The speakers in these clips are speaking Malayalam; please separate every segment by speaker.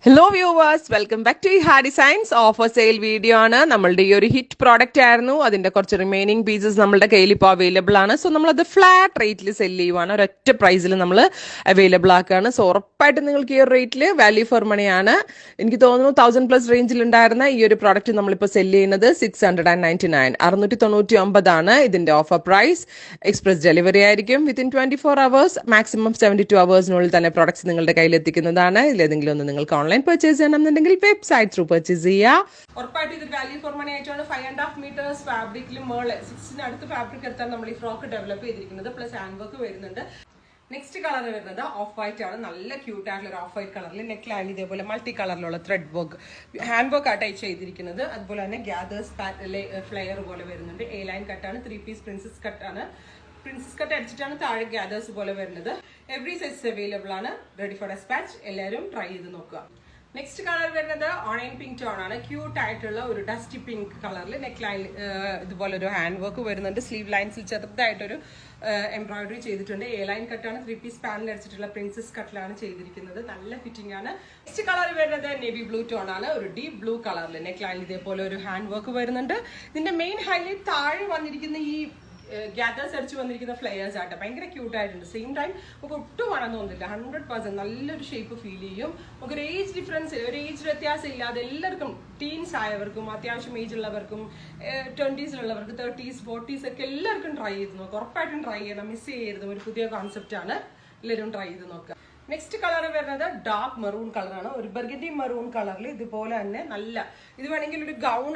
Speaker 1: Hello viewers, welcome back to ഹാ ഡിസൈൻസ്. ഓഫർ സെയിൽ വീഡിയോ ആണ്. നമ്മളുടെ ഈ ഒരു ഹിറ്റ് പ്രോഡക്റ്റ് ആയിരുന്നു. അതിന്റെ കുറച്ച് റിമൈനിങ് പീസസ് നമ്മളുടെ കയ്യിൽ ഇപ്പോൾ അവൈലബിൾ ആണ്. സോ നമ്മളത് ഫ്ലാറ്റ് റേറ്റിൽ സെല് ചെയ്യുവാണ്. ഒരൊറ്റ പ്രൈസിൽ നമ്മൾ അവൈലബിൾ ആക്കുകയാണ്. സോ ഉറപ്പായിട്ടും നിങ്ങൾക്ക് ഈ ഒരു റേറ്റിൽ വാല്യൂ ഫോർ മണി ആണ്. എനിക്ക് തോന്നുന്നു 1000+ റേഞ്ചിൽ ഉണ്ടായിരുന്ന ഈ ഒരു പ്രോഡക്റ്റ് നമ്മളിപ്പോൾ സെല് ചെയ്യുന്നത് 699 699 ഇതിന്റെ ഓഫർ പ്രൈസ്. എക്സ്പ്രസ് ഡെലിവറി ആയിരിക്കും. വിത്തിൻ 24 hours, മാക്സിമം 72 hours തന്നെ പ്രോഡക്ട്സ് നിങ്ങളുടെ കയ്യിൽ എത്തിക്കുന്നതാണ്. ഇതിലേതെങ്കിലും ഒന്ന് നിങ്ങൾക്ക് ഓൺലൈൻ പർച്ചേസ് ചെയ്യണമെന്നുണ്ടെങ്കിൽ വെബ്സൈറ്റ് ത്രൂ പർച്ചേസ് ചെയ്യുക. ഉറപ്പായിട്ട് ഇത് വാല്യൂ ഫോർ മണി ആയിട്ടാണ്. 5.5 meters ഫാബ്രിക്കിൽ മേള് 6 അടുത്ത് ഫാബ്രിക് എടുത്താണ് നമ്മൾ ഈ ഫ്രോക്ക് ഡെവലപ്പ് ചെയ്തിരിക്കുന്നത്. പ്ലസ് ഹാൻഡ് വർക്ക് വരുന്നുണ്ട്. നെക്സ്റ്റ് കളർ വരുന്നത് ഓഫ് വൈറ്റ് ആണ്. നല്ല ക്യൂട്ട് ആയിട്ടുള്ള ഒരു ഓഫ് വൈറ്റ് കളറിൽ നെക്ക് ലൈൻ ഇതേപോലെ മൾട്ടി കളറിലുള്ള ത്രെഡ് വർക്ക് ഹാൻഡ് വർക്ക് ആയിട്ടായി ചെയ്തിരിക്കുന്നത്. അതുപോലെ തന്നെ ഗ്യാദേഴ്സ് ഫ്ലെയർ പോലെ വരുന്നുണ്ട്. എ ലൈൻ കട്ടാണ്. 3-piece പ്രിൻസസ് കട്ടാണ്. പ്രിൻസസ് കട്ട് അടിച്ചിട്ടാണ് താഴെ ഗ്യാദേഴ്സ് പോലെ വരുന്നത്. എവറി സൈസ് അവൈലബിൾ ആണ്. Ready for dispatch. എല്ലാവരും ട്രൈ ചെയ്ത് നോക്കുക. നെക്സ്റ്റ് കളർ വരുന്നത് ഓണിയൻ പിങ്ക് ടോൺ ആണ്. ക്യൂട്ട് ആയിട്ടുള്ള ഒരു ഡസ്റ്റി പിങ്ക് കളറിൽ നെക്ക് ലൈൻ ഇതുപോലെ ഒരു ഹാൻഡ് വർക്ക് വരുന്നുണ്ട്. സ്ലീവ് ലൈൻസിൽ ചെറുതായിട്ടൊരു എംബ്രോയിഡറി ചെയ്തിട്ടുണ്ട്. എ ലൈൻ കട്ടാണ്. 3-piece പാനൽ അടിച്ചിട്ടുള്ള പ്രിൻസസ് കട്ടിലാണ് ചെയ്തിരിക്കുന്നത്. നല്ല ഫിറ്റിംഗ് ആണ്. നെക്സ്റ്റ് കളർ വരുന്നത് നേവി ബ്ലൂ ടോൺ ആണ്. ഒരു ഡീപ് ബ്ലൂ കളറിൽ നെക്ക് ലൈൻ ഇതേപോലെ ഒരു ഹാൻഡ് വർക്ക് വരുന്നുണ്ട്. ഇതിന്റെ മെയിൻ ഹൈലൈറ്റ് താഴെ വന്നിരിക്കുന്ന ഈ ഗ്യാദേഴ്സ് അടിച്ച് വന്നിരിക്കുന്ന ഫ്ലെയേഴ്സ് ആട്ടെ. ഭയങ്കര ക്യൂട്ട് ആയിട്ടുണ്ട്. സെയിം ടൈം നമുക്ക് ഒട്ടും വേണമെന്ന് തോന്നുന്നില്ല. 100% നല്ലൊരു ഷേപ്പ് ഫീൽ ചെയ്യും. നമുക്ക് ഒരു ഏജ് ഡിഫറൻസ്, ഒരു ഏജ് വ്യത്യാസം ഇല്ലാതെ എല്ലാവർക്കും, ടീൻസ് ആയവർക്കും അത്യാവശ്യം ഏജ് ഉള്ളവർക്കും 20s-ലുള്ളവർക്ക് 30s 40s ഒക്കെ എല്ലാവർക്കും ട്രൈ ചെയ്ത് നോക്കാം. ഉറപ്പായിട്ടും ട്രൈ ചെയ്യണം. മിസ് ചെയ്യരുത്. ഒരു പുതിയ കോൺസെപ്റ്റ് ആണ്. എല്ലാവരും ട്രൈ ചെയ്ത് നോക്കുക. നെക്സ്റ്റ് കളർ വരുന്നത് ഡാർക്ക് മെറൂൺ കളറാണ്. ഒരു ബർഗൻഡി മെറൂൺ കളറിൽ ഇതുപോലെ തന്നെ നല്ല, ഇത് വേണമെങ്കിൽ ഒരു ഗൗൺ,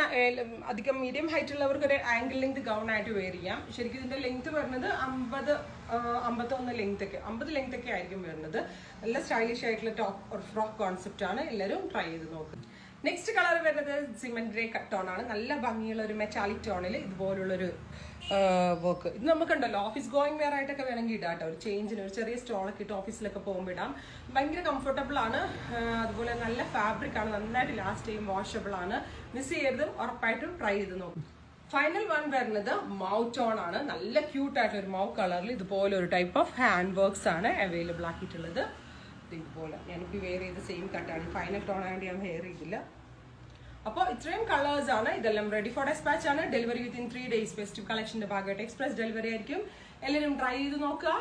Speaker 1: അധികം മീഡിയം ഹൈറ്റ് ഉള്ളവർക്ക് ഒരു ആംഗിൾ ലെങ്ത് ഗൗൺ ആയിട്ട് വെയർ ചെയ്യാം. ശരിക്കും ഇതിന്റെ ലെങ്ത് വരുന്നത് 51 ലെങ്ത് ഒക്കെ, 50 ലെങ്ത് ഒക്കെ ആയിരിക്കും വരുന്നത്. നല്ല സ്റ്റൈലിഷ് ആയിട്ടുള്ള ടോപ്പ് ഒരു ഫ്രോക്ക് കോൺസെപ്റ്റ് ആണ്. എല്ലാവരും ട്രൈ ചെയ്ത് നോക്കും. നെക്സ്റ്റ് കളർ വരുന്നത് സിമന്റ് ഗ്രേ ടോൺ ആണ്. നല്ല ഭംഗിയുള്ള ഒരു മെറ്റാലിക് ടോണിൽ ഇതുപോലുള്ളൊരു വർക്ക്. ഇത് നമുക്കുണ്ടല്ലോ ഓഫീസ് ഗോയിങ് വെയർ ആയിട്ടൊക്കെ വേണമെങ്കിൽ ഇടാം കേട്ടോ. ഒരു ചേഞ്ചിന് ഒരു ചെറിയ സ്റ്റോളൊക്കെ ഇട്ട് ഓഫീസിലൊക്കെ പോകുമ്പോൾ ഇടാം. ഭയങ്കര കംഫർട്ടബിൾ ആണ്. അതുപോലെ നല്ല ഫാബ്രിക് ആണ്. നന്നായിട്ട് ലാസ്റ്റ് ചെയ്യും. വാഷബിൾ ആണ്. മിസ് ചെയ്യരുത്. ഉറപ്പായിട്ടും ട്രൈ ചെയ്ത് നോക്കും. ഫൈനൽ വൺ വരുന്നത് മൗ ടോൺ ആണ്. നല്ല ക്യൂട്ട് ആയിട്ടുള്ള ഒരു മൗ കളറിൽ ഇതുപോലെ ഒരു ടൈപ്പ് ഓഫ് ഹാൻഡ് വർക്ക്സ് ആണ് അവൈലബിൾ ആക്കിയിട്ടുള്ളത്. ഇതുപോലെ ഞാനിപ്പോൾ വെയർ ചെയ്ത് സെയിം കട്ടാണ്. ഫൈനൽ ടോൺ ആയതുകൊണ്ട് ഞാൻ വെയർ ചെയ്തില്ല. അപ്പോൾ ഇത്രയും കളേഴ്സ് ആണ്. ഇതെല്ലാം റെഡി ഫോർ ഡെസ്പാച്ച് ആണ്. Delivery within 3 days. ഫെസ്റ്റീവ് കളക്ഷന്റെ ഭാഗമായിട്ട് എക്സ്പ്രസ് ഡെലിവറി ആയിരിക്കും. എല്ലാവരും ട്രൈ ചെയ്ത് നോക്കുക.